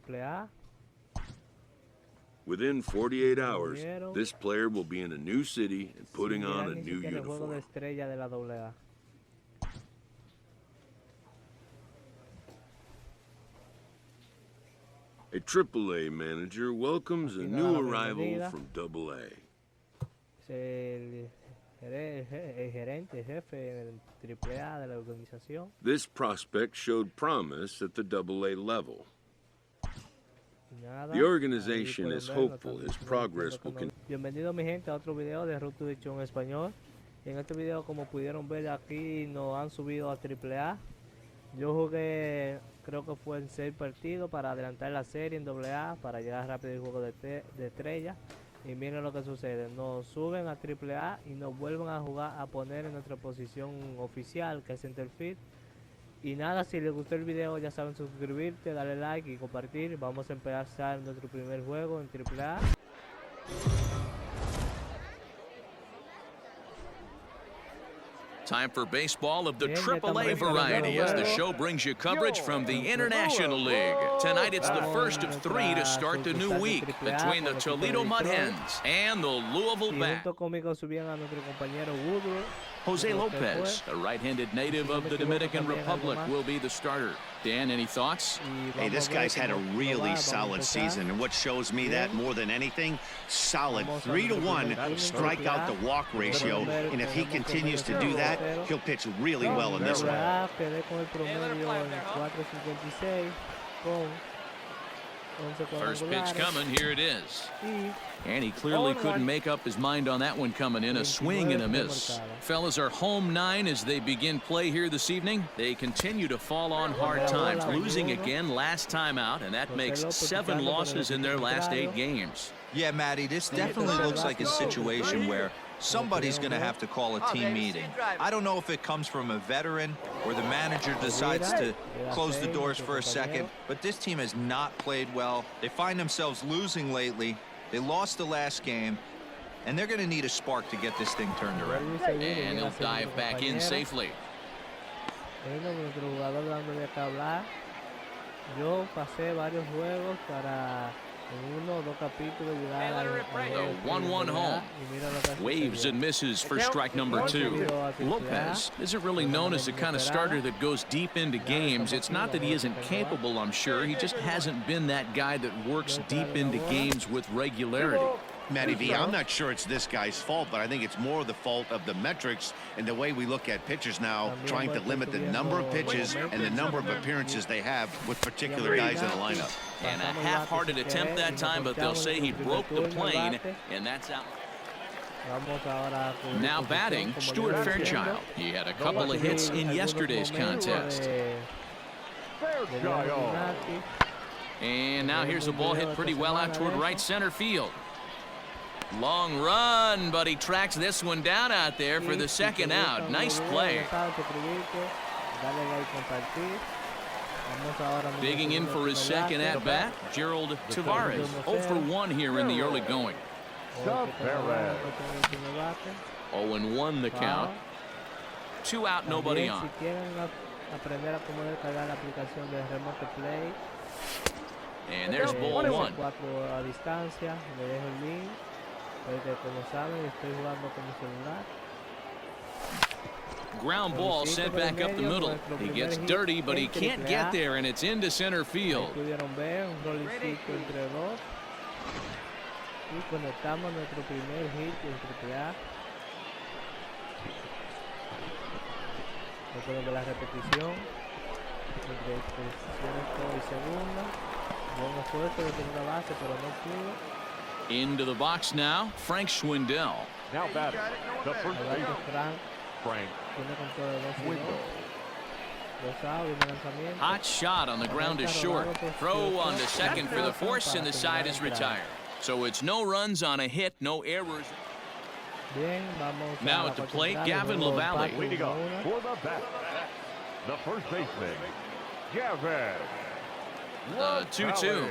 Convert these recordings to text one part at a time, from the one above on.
AAA. Within 48 hours, this player will be in a new city and putting on a new El juego de uniform. estrella de la AA. A AAA manager welcomes a new arrival from AA. El gerente, el jefe del AAA de la organización. This prospect showed promise at the AA level. The organization is hopeful his progress will continue. Bienvenido mi gente a otro video de Road to Diction en español. En este video, como pudieron ver aquí, nos han subido a AAA. Yo jugué, creo que fue en 6 partidos para adelantar la serie en AA, para llegar rápido al juego de estrella. Y miren lo que sucede, nos suben a AAA y nos vuelven a jugar, a poner en nuestra posición oficial, que es Centerfield. Y nada, si les gustó el video, ya saben, suscribirte, darle like y compartir. Vamos a empezar nuestro primer juego en AAA. Time for baseball of the AAA variety as the show brings you coverage from the International League. Tonight it's the first of 3 to start the new week between the Toledo Mud Hens and the Louisville Bats. Jose Lopez, a right-handed native of the Dominican Republic, will be the starter. Dan, any thoughts? Hey, this guy's had a really solid season, and what shows me that more than anything, solid 3-to-1 strikeout to walk ratio, and if he continues to do that, he'll pitch really well in this one. First pitch coming, here it is. And he clearly couldn't make up his mind on that one coming in. A swing and a miss. Fellas are home 9 as they begin play here this evening. They continue to fall on hard times, losing again last time out, and that makes 7 losses in their last 8 games. Yeah, Matty, this definitely looks like a situation where somebody's going to have to call a team meeting. I don't know if it comes from a veteran or the manager decides to close the doors for a second, but this team has not played well. They find themselves losing lately. They lost the last game, and they're going to need a spark to get this thing turned around. And he'll dive back in safely. Yo pasé varios juegos para uno o dos capítulos llegar al 1-1 home. Waves and misses for strike number 2. Lopez isn't really known as the kind of starter that goes deep into games. It's not that he isn't capable, I'm sure. He just hasn't been that guy that works deep into games with regularity. Matty V, I'm not sure it's this guy's fault, but I think it's more the fault of the metrics and the way we look at pitchers now, trying to limit the number of pitches and the number of appearances they have with particular guys in the lineup. And a half-hearted attempt that time, but they'll say he broke the plane, and that's out. Now batting, Stuart Fairchild. He had a couple of hits in yesterday's contest. And now here's a ball hit pretty well out toward right center field. Long run, but he tracks this one down out there for the second out. Nice play. Digging in for his second at-bat, Gerald Tavares. 0 for 1 here in the early going. 0-1 the count. 2 out, nobody on. And there's ball 1. Ground ball sent back up the middle. He gets dirty, but he can't get there, and it's into center field. Into the box now, Frank Schwindel. Now batting, the first baseman, Frank Schwindel. Hot shot on the ground is short. Throw on to second for the force, and the side is retired. So it's no runs on a hit, no errors. Now at the plate, Gavin LaValle. Way to go for the bat. The first baseman, Gavin. The 2-2.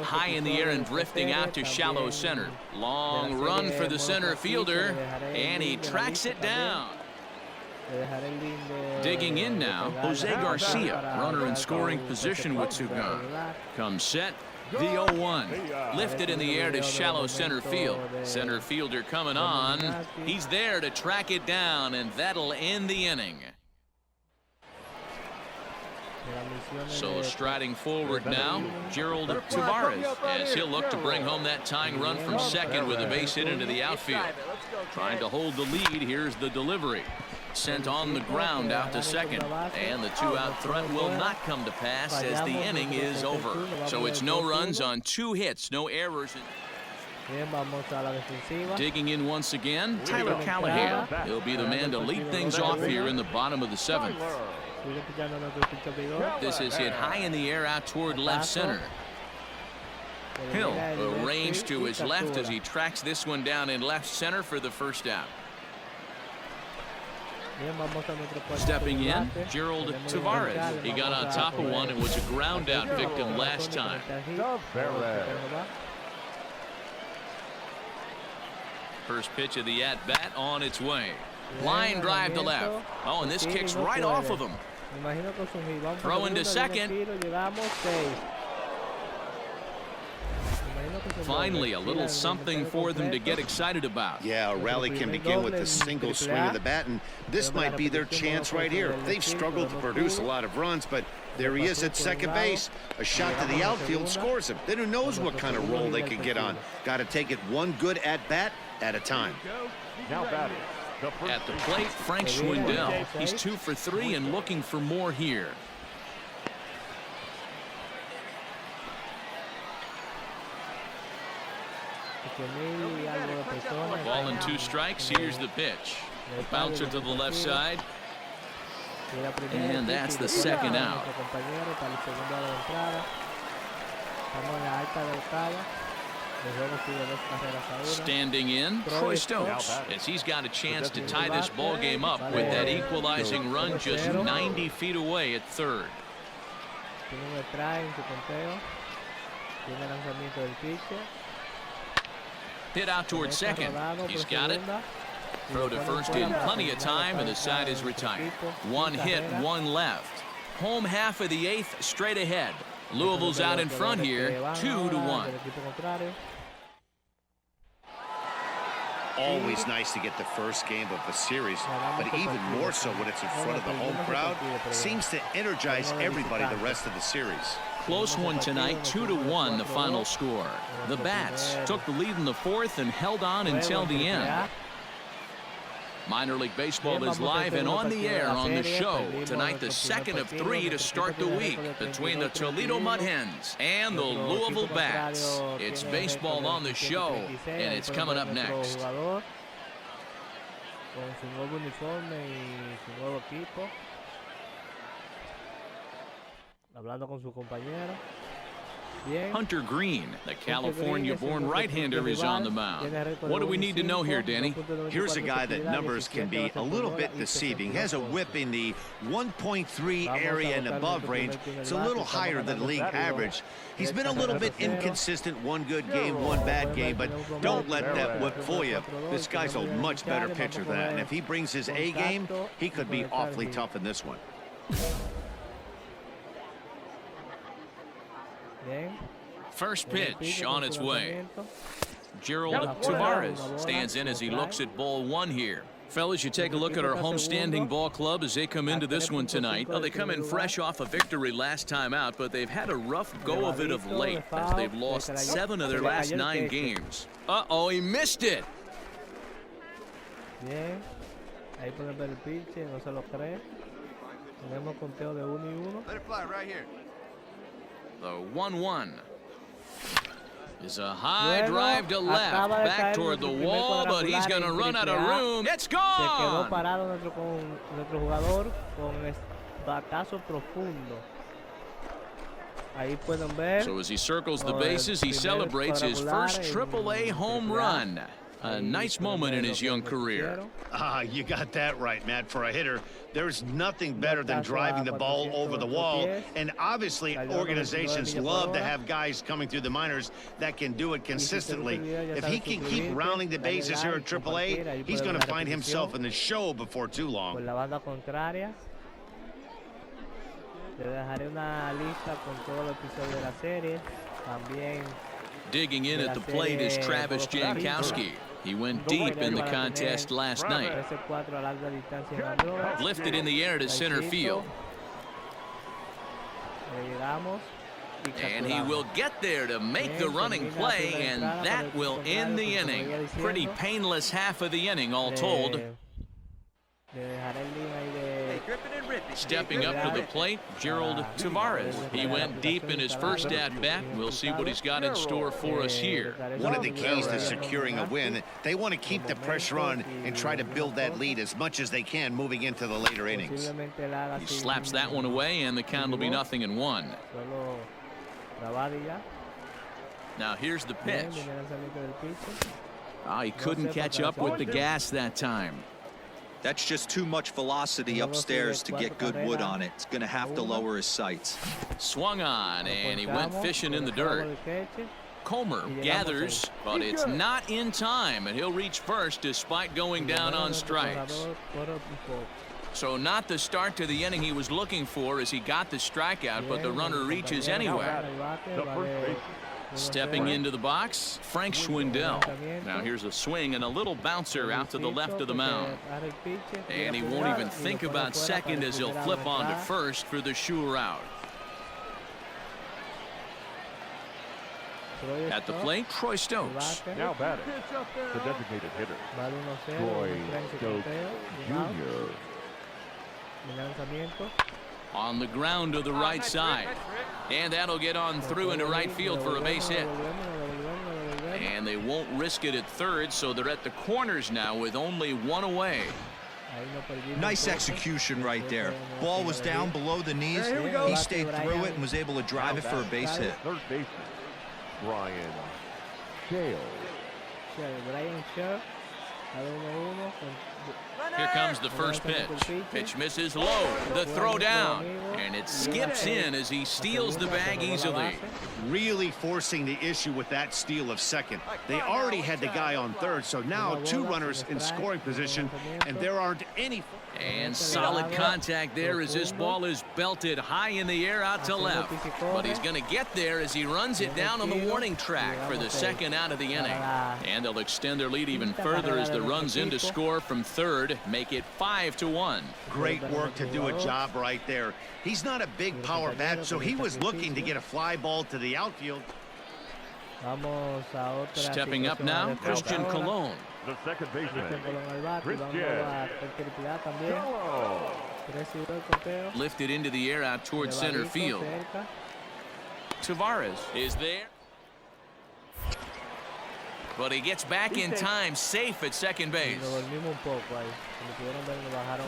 High in the air and drifting out to shallow center. Long run for the center fielder, and he tracks it down. Digging in now, Jose Garcia, runner in scoring position with two gone. Comes set, the 0-1. Lifted in the air to shallow center field. Center fielder coming on. He's there to track it down, and that'll end the inning. So striding forward now, Gerald Tavares, as he'll look to bring home that tying run from second with a base hit into the outfield. Trying to hold the lead, here's the delivery. Sent on the ground out to second, and the two-out threat will not come to pass as the inning is over. So it's no runs on 2 hits, no errors. Digging in once again, Tyler Callahan. He'll be the man to lead things off here in the bottom of the 7th. This is hit high in the air out toward left center. Hill arranged to his left as he tracks this one down in left center for the first out. Stepping in, Gerald Tavares. He got on top of one and was a ground out victim last time. First pitch of the at-bat on its way. Line drive to left. Oh, and this kicks right off of him. Throw into second. Finally, a little something for them to get excited about. Yeah, a rally can begin with a single swing of the bat, and this might be their chance right here. They've struggled to produce a lot of runs, but there he is at second base. A shot to the outfield scores him. Then who knows what kind of roll they could get on. Got to take it one good at-bat at a time. Now batting. At the plate, Frank Schwindel. He's 2 for 3 and looking for more here. Ball and 2 strikes. Here's the pitch. Bouncer to the left side. And that's the second out. Standing in, Troy Stokes, as he's got a chance to tie this ball game up with that equalizing run just 90 feet away at third. Hit out toward second. He's got it. Throw to first in plenty of time, and the side is retired. 1 hit, 1 left. Home half of the 8th straight ahead. Louisville's out in front here, 2-1. Always nice to get the first game of a series, but even more so when it's in front of the home crowd. Seems to energize everybody the rest of the series. Close one tonight, 2-1 the final score. The Bats took the lead in the 4th and held on until the end. Minor League Baseball is live and on the air on the show. Tonight, the second of 3 to start the week between the Toledo Mud Hens and the Louisville Bats. It's baseball on the show, and it's coming up next. Hunter Green, the California-born right-hander, is on the mound. What do we need to know here, Danny? Here's a guy that numbers can be a little bit deceiving. Has a whip in the 1.3 area and above range. It's a little higher than league average. He's been a little bit inconsistent. 1 good game, 1 bad game, but don't let that whip fool you. This guy's a much better pitcher than that, and if he brings his A game, he could be awfully tough in this one. First pitch on its way. Gerald Tavares stands in as he looks at ball 1 here. Fellas, you take a look at our homestanding ball club as they come into this one tonight. Well, they come in fresh off a victory last time out, but they've had a rough go of it of late as they've lost 7 of their last 9 games. Uh-oh, he missed it. Ahí pueden ver el pinche, no se lo cree. Tenemos conteo de 1-1. Let it fly right here. The 1-1 is a high drive to left, back toward the wall, but he's going to run out of room. It's gone. Se quedó parado nuestro jugador con batazo profundo. Ahí pueden ver. So as he circles the bases, he celebrates his first AAA home run. A nice moment in his young career. You got that right, Matt. For a hitter, there's nothing better than driving the ball over the wall. And obviously, organizations love to have guys coming through the minors that can do it consistently. If he can keep rounding the bases here at AAA, he's going to find himself in the show before too long. Digging in at the plate is Travis Jankowski. He went deep in the contest last night. Lifted in the air to center field. And he will get there to make the running play, and that will end the inning. Pretty painless half of the inning, all told. Stepping up to the plate, Gerald Tavares. He went deep in his first at-bat. We'll see what he's got in store for us here. One of the keys to securing a win, they want to keep the pressure on and try to build that lead as much as they can moving into the later innings. He slaps that one away, and the count will be 0-1. Now here's the pitch. He couldn't catch up with the gas that time. That's just too much velocity upstairs to get good wood on it. It's going to have to lower his sights. Swung on, and he went fishing in the dirt. Comer gathers, but it's not in time, and he'll reach first despite going down on strikes. So not the start to the inning he was looking for as he got the strikeout, but the runner reaches anyway. Stepping into the box, Frank Schwindel. Now here's a swing and a little bouncer out to the left of the mound. And he won't even think about second as he'll flip on to first for the sure out. At the plate, Troy Stokes. Now batting, the designated hitter, Troy Stokes Jr. On the ground to the right side. And that'll get on through into right field for a base hit. And they won't risk it at third, so they're at the corners now with only one away. Nice execution right there. Ball was down below the knees. He stayed through it and was able to drive it for a base hit. Third baseman, Brian Shale. Here comes the first pitch. Pitch misses low. The throw down. And it skips in as he steals the bag easily. Really forcing the issue with that steal of second. They already had the guy on third, so now two runners in scoring position, and there aren't any. And solid contact there as this ball is belted high in the air out to left. But he's going to get there as he runs it down on the warning track for the second out of the inning. And they'll extend their lead even further as the runs in to score from third make it 5-1. Great work to do a job right there. He's not a big power bat, so he was looking to get a fly ball to the outfield. Stepping up now, Christian Colon. The second baseman, Christian. Lifted into the air out towards center field. Tavares is there. But he gets back in time, safe at second base.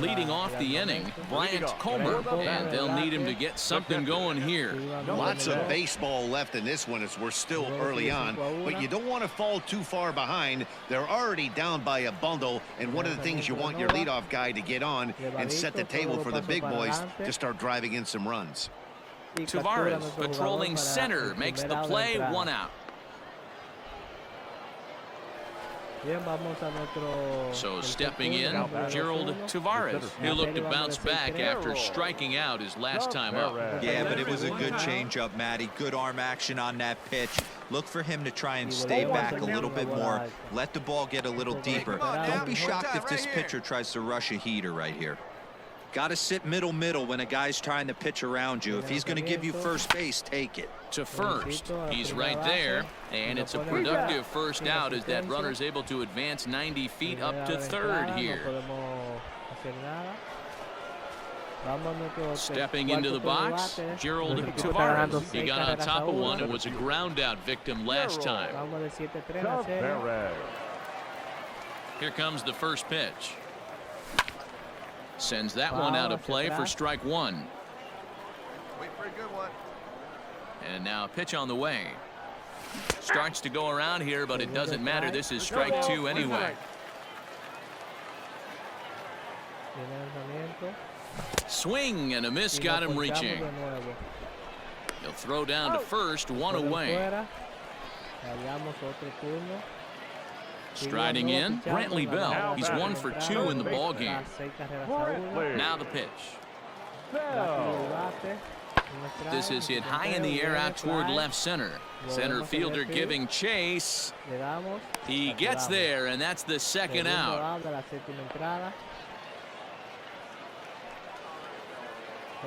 Leading off the inning, Bryant Comer, and they'll need him to get something going here. Lots of baseball left in this one as we're still early on, but you don't want to fall too far behind. They're already down by a bundle, and one of the things you want your leadoff guy to get on and set the table for the big boys to start driving in some runs. Tavares, patrolling center, makes the play, 1 out. So stepping in, Gerald Tavares. He'll look to bounce back after striking out his last time up. Yeah, but it was a good changeup, Matty. Good arm action on that pitch. Look for him to try and stay back a little bit more. Let the ball get a little deeper. Don't be shocked if this pitcher tries to rush a heater right here. Got to sit middle when a guy's trying to pitch around you. If he's going to give you first base, take it. To first. He's right there. And it's a productive first out as that runner's able to advance 90 feet up to third here. Stepping into the box, Gerald Tavares. He got on top of one and was a ground out victim last time. Here comes the first pitch. Sends that one out of play for strike one. Wait for a good one. And now a pitch on the way. Starts to go around here, but it doesn't matter. This is strike two anyway. Swing and a miss got him reaching. He'll throw down to first, one away. Striding in, Brantley Bell. He's 1 for 2 in the ball game. Now the pitch. This is hit high in the air out toward left center. Center fielder giving chase. He gets there, and that's the second out.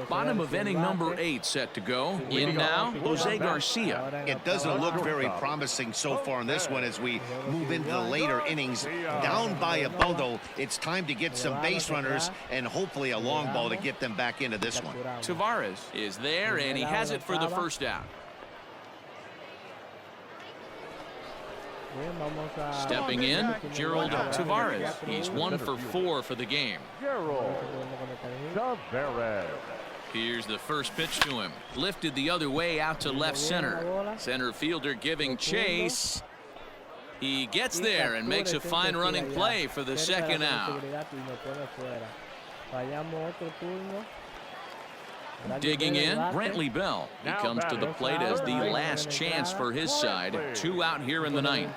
Bottom of inning number 8 set to go. In now, Jose Garcia. It doesn't look very promising so far in this one as we move into the later innings. Down by a bundle, it's time to get some base runners and hopefully a long ball to get them back into this one. Tavares is there, and he has it for the first out. Stepping in, Gerald Tavares. He's 1 for 4 for the game. Here's the first pitch to him. Lifted the other way out to left center. Center fielder giving chase. He gets there and makes a fine running play for the second out. Digging in, Brantley Bell. He comes to the plate as the last chance for his side. 2 out here in the ninth.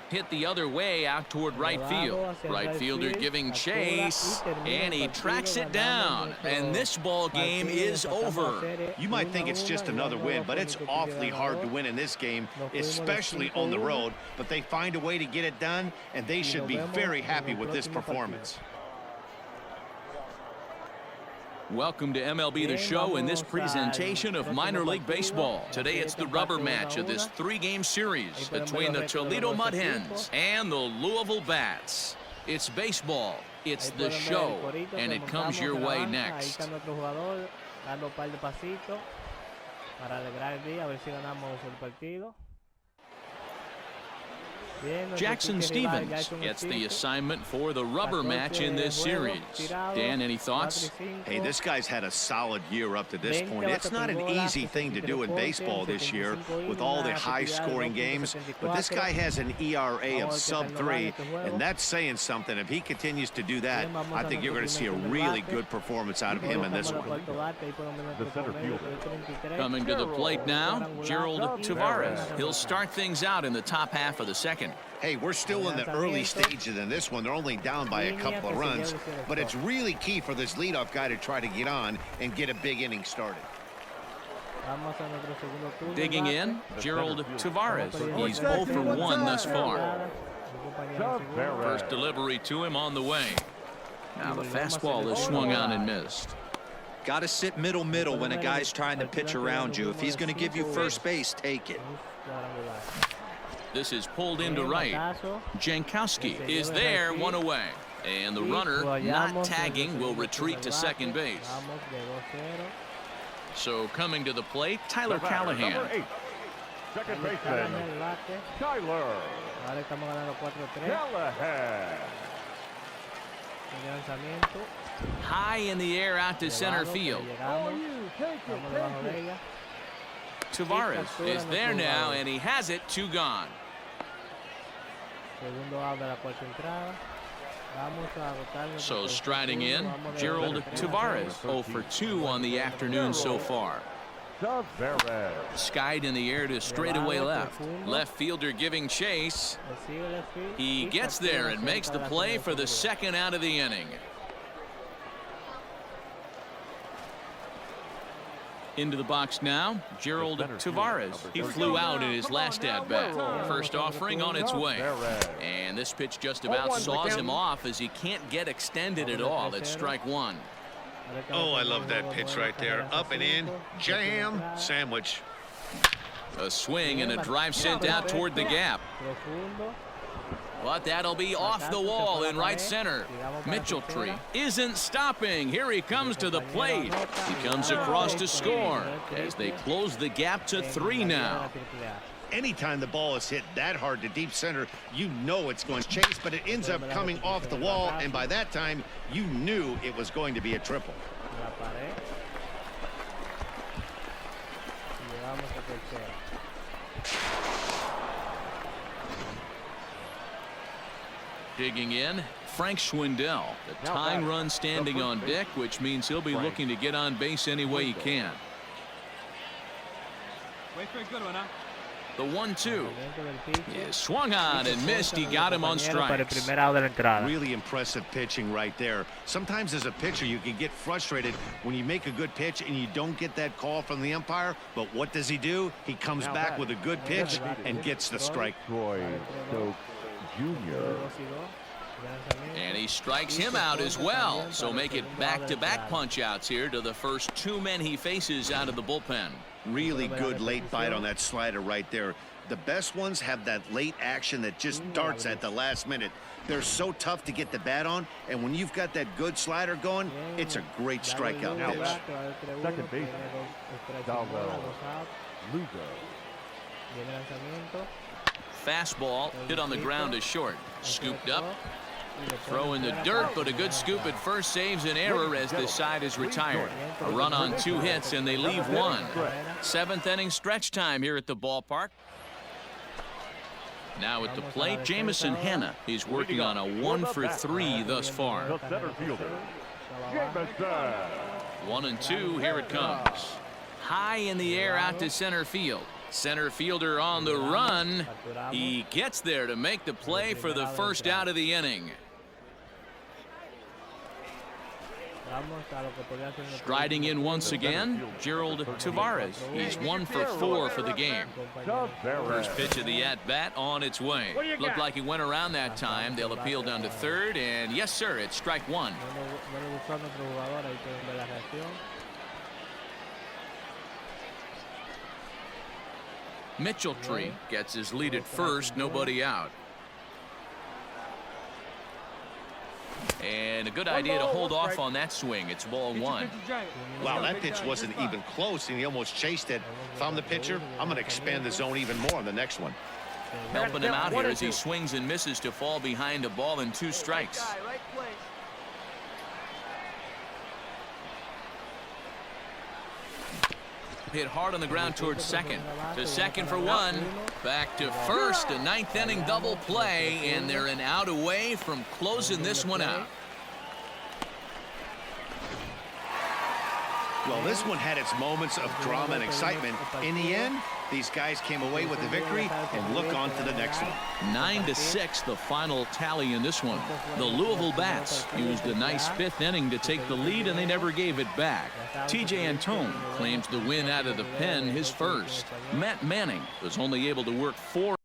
Hit the other way out toward right field. Right fielder giving chase, and he tracks it down. And this ball game is over. You might think it's just another win, but it's awfully hard to win in this game, especially on the road. But they find a way to get it done, and they should be very happy with this performance. Welcome to MLB The Show in this presentation of minor league baseball. Today it's the rubber match of this 3-game series between the Toledo Mud Hens and the Louisville Bats. It's baseball, it's the show, and it comes your way next. Jackson Stevens gets the assignment for the rubber match in this series. Dan, any thoughts? Hey, this guy's had a solid year up to this point. It's not an easy thing to do in baseball this year with all the high-scoring games, but this guy has an ERA of sub-3, and that's saying something. If he continues to do that, I think you're going to see a really good performance out of him in this one. Coming to the plate now, Gerald Tavares. He'll start things out in the top half of the second. Hey, we're still in the early stages in this one. They're only down by a couple of runs, but it's really key for this leadoff guy to try to get on and get a big inning started. Digging in, Gerald Tavares. He's 0 for 1 thus far. First delivery to him on the way. Now the fastball is swung on and missed. Got to sit middle when a guy's trying to pitch around you. If he's going to give you first base, take it. This is pulled into right. Jankowski is there, 1 away. And the runner, not tagging, will retreat to second base. So coming to the plate, Tyler Callahan. Second baseman, Tyler Callahan. High in the air out to center field. Tavares is there now, and he has it, 2 gone. So striding in, Gerald Tavares, 0 for 2 on the afternoon so far. Skied in the air to straightaway left. Left fielder giving chase. He gets there and makes the play for the second out of the inning. Into the box now, Gerald Tavares. He flew out in his last at-bat. First offering on its way. And this pitch just about saws him off as he can't get extended at all. It's strike 1. Oh, I love that pitch right there. Up and in, jam, sandwich. A swing and a drive sent out toward the gap. But that'll be off the wall in right center. Mitchell-Tree isn't stopping. Here he comes to the plate. He comes across to score as they close the gap to 3 now. Anytime the ball is hit that hard to deep center, you know it's going to chase, but it ends up coming off the wall, and by that time, you knew it was going to be a triple. Digging in, Frank Schwindel. The tying run standing on deck, which means he'll be looking to get on base any way he can. Wait for a good one, huh? The 1-2 is swung on and missed. He got him on strikes. Really impressive pitching right there. Sometimes as a pitcher you can get frustrated when you make a good pitch and you don't get that call from the umpire. But what does he do? He comes back with a good pitch and gets the strike. Troy Stokes Jr. And he strikes him out as well. So make it back-to-back punch-outs here to the first two men he faces out of the bullpen. Really good late bite on that slider right there. The best ones have that late action that just darts at the last minute. They're so tough to get the bat on, and when you've got that good slider going, it's a great strikeout pitch. Second baseman, Dalvin Lugo. Fastball hit on the ground to short. Scooped up. Throw in the dirt, but a good scoop at first saves an error as the side is retired. A run on 2 hits, and they leave 1. 7th inning stretch time here at the ballpark. Now at the plate, Jamison Hanna. He's working on a 1 for 3 thus far. The center fielder, Jamison. 1-2, here it comes. High in the air out to center field. Center fielder on the run. He gets there to make the play for the first out of the inning. Striding in once again, Gerald Tavares. He's 1 for 4 for the game. First pitch of the at-bat on its way. Looked like he went around that time. They'll appeal down to third, and yes, sir, it's strike 1. Mitchell-Tree gets his lead at first, nobody out. And a good idea to hold off on that swing. It's ball 1. Wow, that pitch wasn't even close, and he almost chased it. If I'm the pitcher, I'm going to expand the zone even more on the next one. Helping him out here as he swings and misses to fall behind a ball and 2 strikes. Hit hard on the ground towards second. To second for 1. Back to first. A 9th inning double play, and they're an out away from closing this one out. Well, this one had its moments of drama and excitement. In the end, these guys came away with the victory and look on to the next one. 9-6, the final tally in this one. The Louisville Bats used a nice 5th inning to take the lead, and they never gave it back. T.J. Antone claims the win out of the pen, his first. Matt Manning was only able to work 4